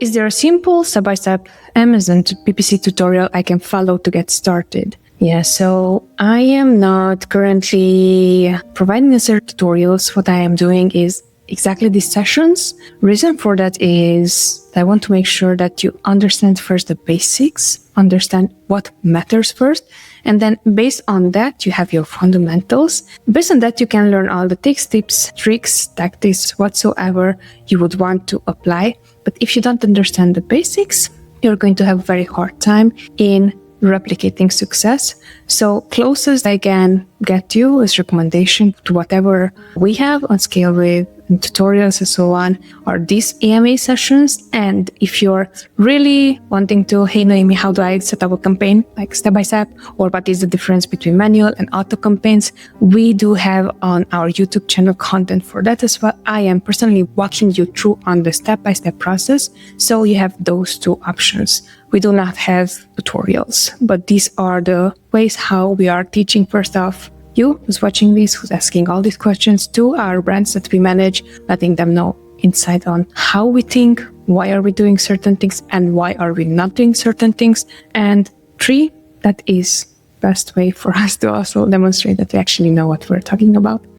is there a simple step-by-step Amazon to PPC tutorial I can follow to get started? Yeah, so I am not currently providing necessary tutorials. What I am doing is exactly these sessions. Reason for that is I want to make sure that you understand first the basics, understand what matters first, and then based on that, you have your fundamentals. Based on that, you can learn all the tips, tricks, tactics, whatsoever you would want to apply. But if you don't understand the basics, you're going to have a very hard time in replicating success. So closest I can get you is recommendation to whatever we have on Scale With and tutorials and so on are these AMA sessions. And if you're really wanting to, hey Noemi, how do I set up a campaign like step by step, or what is the difference between manual and auto campaigns, we do have on our YouTube channel content for that as well. I am personally walking you through on the step-by-step process, so you have those two options. We do not have tutorials, but these are the ways how we are teaching. First off, you who's watching this, who's asking all these questions, to our brands that we manage, letting them know insight on how we think, why are we doing certain things, and why are we not doing certain things. And 3, that is best way for us to also demonstrate that we actually know what we're talking about.